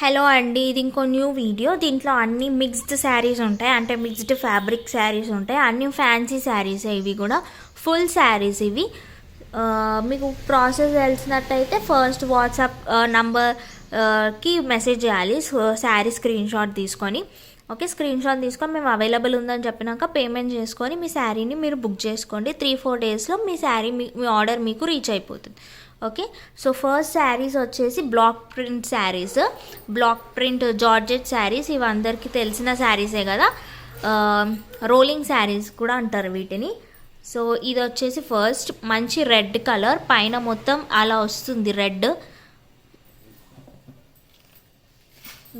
Hello అండి, ఇది ఇంకో న్యూ వీడియో. దీంట్లో అన్ని మిక్స్డ్ శారీస్ ఉంటాయి, అంటే మిక్స్డ్ ఫ్యాబ్రిక్ శారీస్ ఉంటాయి. అన్ని ఫ్యాన్సీ శారీస్, ఇవి కూడా ఫుల్ శారీస్. ఇవి మీకు ప్రాసెస్ తెలిసినట్టయితే ఫస్ట్ వాట్సాప్ నంబర్కి మెసేజ్ చేయాలి, శారీ స్క్రీన్ షాట్ తీసుకొని. ఓకే, స్క్రీన్ షాట్ తీసుకొని మేము అవైలబుల్ ఉందని చెప్పినాక పేమెంట్ చేసుకొని మీ శారీని మీరు బుక్ చేసుకోండి. 3-4 డేస్లో మీ శారీ మీ ఆర్డర్ మీకు రీచ్ అయిపోతుంది. ఓకే, సో ఫస్ట్ శారీస్ వచ్చేసి black print saris, black print georgette saris. ఇవి అందరికీ తెలిసిన శారీసే కదా, రోలింగ్ శారీస్ కూడా అంటారు వీటిని. సో ఇది వచ్చేసి ఫస్ట్ మంచి రెడ్ కలర్, పైన మొత్తం అలా వస్తుంది రెడ్,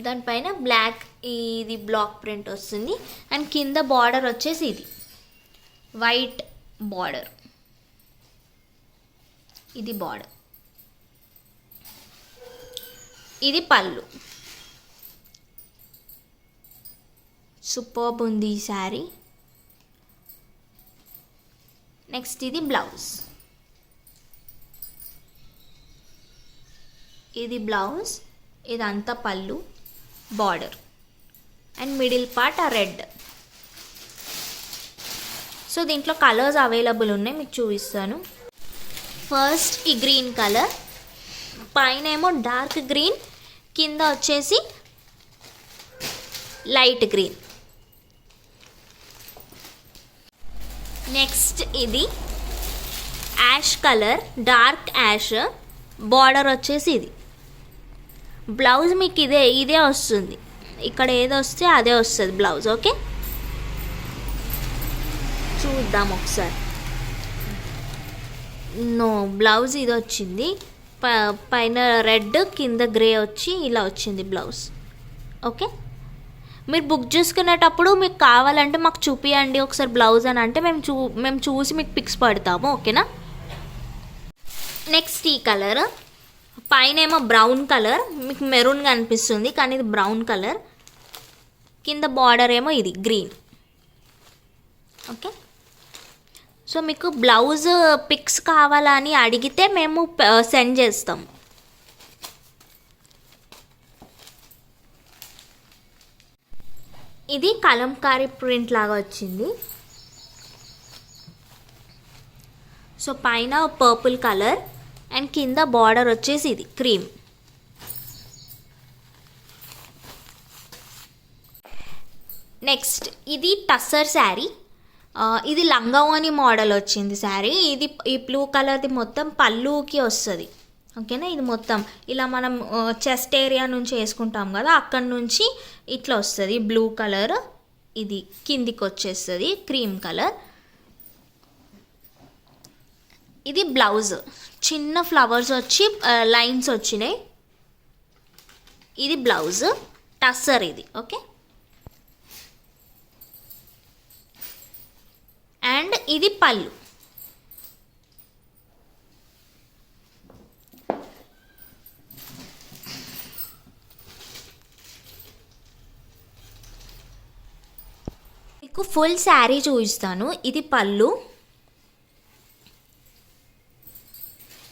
దానిపైన బ్లాక్ ఇది బ్లాక్ ప్రింట్ వస్తుంది. అండ్ కింద బార్డర్ వచ్చేసి ఇది వైట్ బార్డర్, ఇది బార్డర్, ఇది పళ్ళు. సూపర్బ్ ఉంది ఈ శారీ. నెక్స్ట్ ఇది బ్లౌజ్, ఇది బ్లౌజ్, ఇదంతా పళ్ళు, బార్డర్ అండ్ మిడిల్ పార్ట్ ఆ రెడ్. సో దీంట్లో కలర్స్ అవైలబుల్ ఉన్నాయి, మీకు చూపిస్తాను. ఫస్ట్ ఈ గ్రీన్ కలర్, పైన ఏమో డార్క్ గ్రీన్, కింద వచ్చేసి లైట్ గ్రీన్. నెక్స్ట్ ఇది ash colour, dark ash, border వచ్చేసి ఇది. బ్లౌజ్ మీకు ఇదే వస్తుంది, ఇక్కడ ఏది వస్తే అదే వస్తుంది బ్లౌజ్. ఓకే, చూద్దాం ఒకసారి. నో, బ్లౌజ్ ఇది వచ్చింది, పైన రెడ్ కింద గ్రే వచ్చి ఇలా వచ్చింది బ్లౌజ్. ఓకే, మీరు బుక్ చేసుకునేటప్పుడు మీకు కావాలంటే మాకు చూపియండి ఒకసారి బ్లౌజ్ అని అంటే మేము చూసి మీకు పిక్స్ పెడతాము. ఓకేనా. నెక్స్ట్ ఈ కలర్, పైన ఏమో బ్రౌన్ కలర్, మీకు మెరూన్గా అనిపిస్తుంది కానీ ఇది బ్రౌన్ కలర్, కింద బార్డర్ ఏమో ఇది గ్రీన్. ఓకే, సో మీకు బ్లౌజ్ పిక్స్ కావాలని అడిగితే మేము సెండ్ చేస్తాం. ఇది కలంకారీ ప్రింట్ లాగా వచ్చింది. సో పైన పర్పుల్ కలర్ అండ్ కింద బార్డర్ వచ్చేసి ఇది క్రీమ్. నెక్స్ట్ ఇది టస్సర్ శారీ, ఇది లంగావోని మోడల్ వచ్చింది శారీ. ఇది ఈ బ్లూ కలర్ది మొత్తం పళ్ళుకి వస్తుంది. ఓకేనా, ఇది మొత్తం ఇలా మనం చెస్ట్ ఏరియా నుంచి వేసుకుంటాం కదా, అక్కడ నుంచి ఇట్లా వస్తుంది బ్లూ కలర్. ఇది కిందికి వచ్చేస్తుంది క్రీమ్ కలర్. ఇది బ్లౌజ్, చిన్న ఫ్లవర్స్ వచ్చి లైన్స్ వచ్చినాయి. ఇది బ్లౌజ్ టస్సర్ ఇది. ఓకే, అండ్ ఇది పళ్ళు. మీకు ఫుల్ శారీ చూపిస్తాను. ఇది పళ్ళు,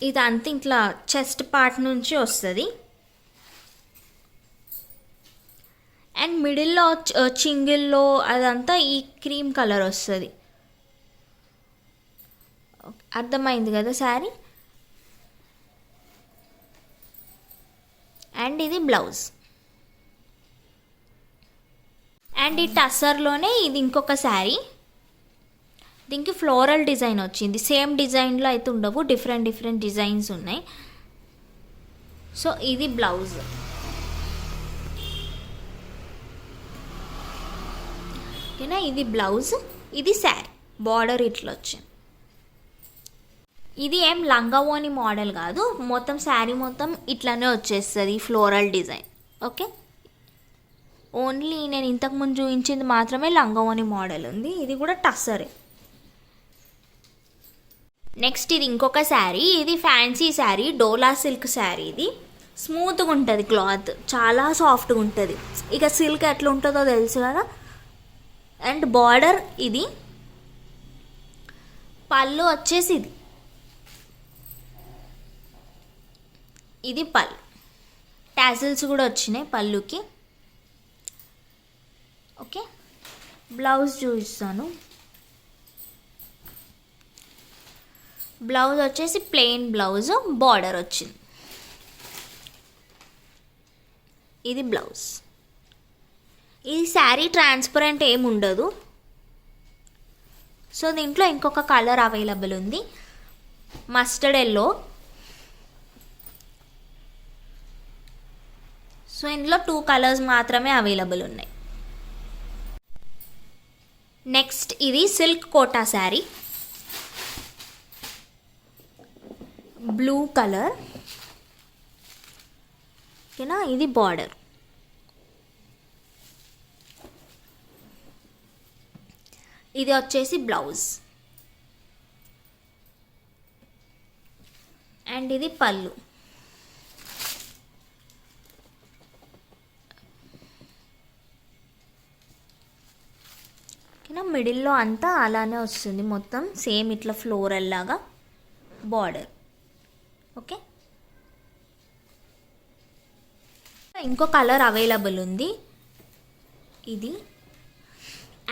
ఇదంతా ఇట్లా చెస్ట్ పార్ట్ నుంచి వస్తుంది. అండ్ మిడిల్లో చింగిల్లో అదంతా ఈ క్రీమ్ కలర్ వస్తుంది. అర్థమైంది కదా శారీ. అండ్ ఇది బ్లౌజ్. అండ్ ఈ టస్సర్లోనే ఇది ఇంకొక శారీ, దీనికి ఫ్లోరల్ డిజైన్ వచ్చింది. సేమ్ డిజైన్లో అయితే ఉండవు, డిఫరెంట్ డిజైన్స్ ఉన్నాయి. సో ఇది బ్లౌజ్. ఓకేనా, ఇది బ్లౌజ్, ఇది శారీ, బార్డర్ ఇట్లా వచ్చింది. ఇది ఏం లంగావోని మోడల్ కాదు, మొత్తం శారీ మొత్తం ఇట్లానే వచ్చేస్తుంది ఫ్లోరల్ డిజైన్. ఓకే, ఓన్లీ నేను ఇంతకుముందు చూపించింది మాత్రమే లంగావోని మోడల్ ఉంది, ఇది కూడా టస్సరే. నెక్స్ట్ ఇది ఇంకొక శారీ, ఇది ఫ్యాన్సీ శారీ, డోలా సిల్క్ శారీ. ఇది స్మూత్గా ఉంటుంది, క్లాత్ చాలా సాఫ్ట్గా ఉంటుంది. ఇక సిల్క్ ఎట్లా ఉంటుందో తెలుసు కదా. అండ్ బార్డర్ ఇది, పళ్ళు వచ్చేసి ఇది పళ్ళు. టాజిల్స్ కూడా వచ్చినాయి పళ్ళుకి. ఓకే, బ్లౌజ్ చూపిస్తాను. బ్లౌజ్ వచ్చేసి ప్లెయిన్ బ్లౌజ్, బార్డర్ వచ్చింది. ఇది బ్లౌజ్. ఈ శారీ ట్రాన్స్పరెంట్ ఏమి ఉండదు. సో దీంట్లో ఇంకొక కలర్ అవైలబుల్ ఉంది, మస్టర్డ్ ఎల్లో. సో ఇందులో 2 కలర్స్ మాత్రమే అవైలబుల్ ఉన్నాయి. నెక్స్ట్ ఇది silk Kota sari, blue colour. ఓకేనా, ఇది బార్డర్. ఇది వచ్చేసి బ్లౌజ్ అండ్ ఇది పళ్ళు. ఓకేనా, మిడిల్లో అంతా అలానే వస్తుంది, మొత్తం సేమ్ ఇట్లా ఫ్లోరల్ లాగా బార్డర్. ఓకే, ఇంకో కలర్ అవైలబుల్ ఉంది, ఇది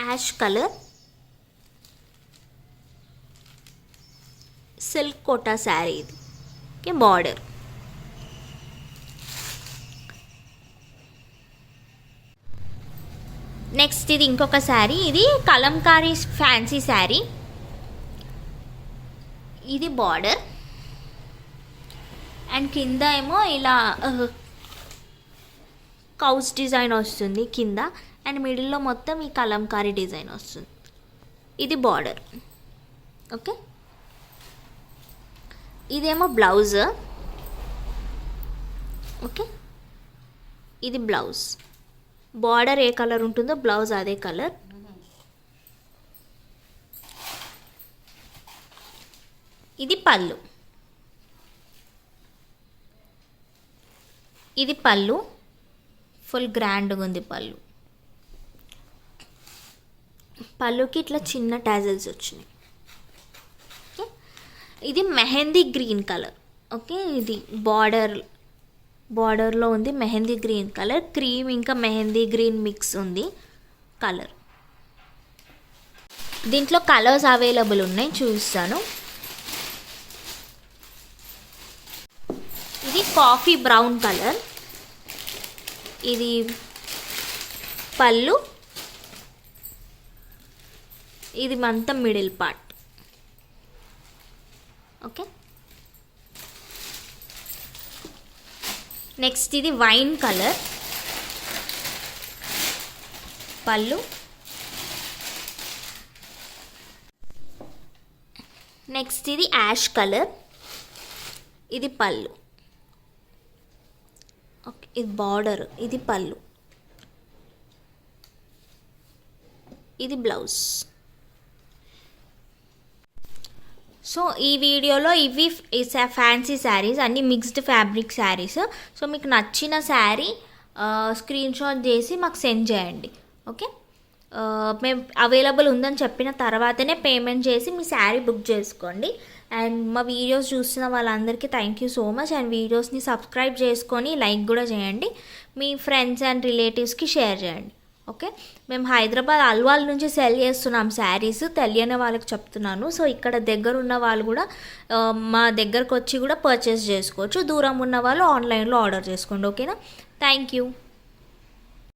ash colour, silk Kota sari ఇది. Okay, border. నెక్స్ట్ ఇది ఇంకొక శారీ, ఇది కలంకారీ ఫ్యాన్సీ శారీ. ఇది బార్డర్ అండ్ కింద ఏమో ఇలా కౌస్ డిజైన్ వస్తుంది కింద, అండ్ మిడిల్లో మొత్తం ఈ కలంకారీ డిజైన్ వస్తుంది. ఇది బార్డర్. ఓకే, ఇదేమో బ్లౌజ్. ఓకే, ఇది బ్లౌజ్. బార్డర్ ఏ కలర్ ఉంటుందో బ్లౌజ్ అదే కలర్. ఇది పళ్ళు. ఇది పళ్ళు, ఫుల్ గ్రాండ్గా ఉంది పళ్ళు. పళ్ళుకి ఇట్లా చిన్న టాజల్స్ వచ్చినాయి. ఓకే, ఇది మెహందీ గ్రీన్ కలర్. ఓకే, ఇది బార్డర్లో ఉంది మెహందీ గ్రీన్ కలర్, క్రీమ్ ఇంకా మెహందీ గ్రీన్ మిక్స్ ఉంది కలర్. దీంట్లో కలర్స్ అవైలబుల్ ఉన్నాయి, చూపిస్తాను. ఇది కాఫీ బ్రౌన్ కలర్, ఇది పళ్ళు, ఇది మొత్తం మిడిల్ పార్ట్. ఓకే, నెక్స్ట్ ఇది వైన్ కలర్, పళ్ళు. నెక్స్ట్ ఇది యాష్ కలర్, ఇది పళ్ళు. ఓకే, ఇది బార్డర్, ఇది పళ్ళు, ఇది బ్లౌజ్. సో ఈ వీడియోలో ఇవి ఫ్యాన్సీ శారీస్, అన్ని మిక్స్డ్ ఫ్యాబ్రిక్ శారీస్. సో మీకు నచ్చిన శారీ స్క్రీన్ షాట్ చేసి మాకు సెండ్ చేయండి. ఓకే, మేము అవైలబుల్ ఉందని చెప్పిన తర్వాతనే పేమెంట్ చేసి మీ శారీ బుక్ చేసుకోండి. అండ్ మా వీడియోస్ చూస్తున్న వాళ్ళందరికీ thank you so much. And వీడియోస్ని సబ్స్క్రైబ్ చేసుకొని లైక్ కూడా చేయండి, మీ ఫ్రెండ్స్ అండ్ రిలేటివ్స్కి షేర్ చేయండి. ఓకే, మేము హైదరాబాద్ అల్వాల్ నుంచి సెల్ చేస్తున్నాం శారీస్, తెలియని వాళ్ళకి చెప్తున్నాను. సో ఇక్కడ దగ్గర ఉన్న వాళ్ళు కూడా మా దగ్గరకు వచ్చి కూడా పర్చేస్ చేసుకోవచ్చు, దూరం ఉన్న వాళ్ళు ఆన్లైన్లో ఆర్డర్ చేసుకోండి. ఓకేనా, థ్యాంక్ యూ.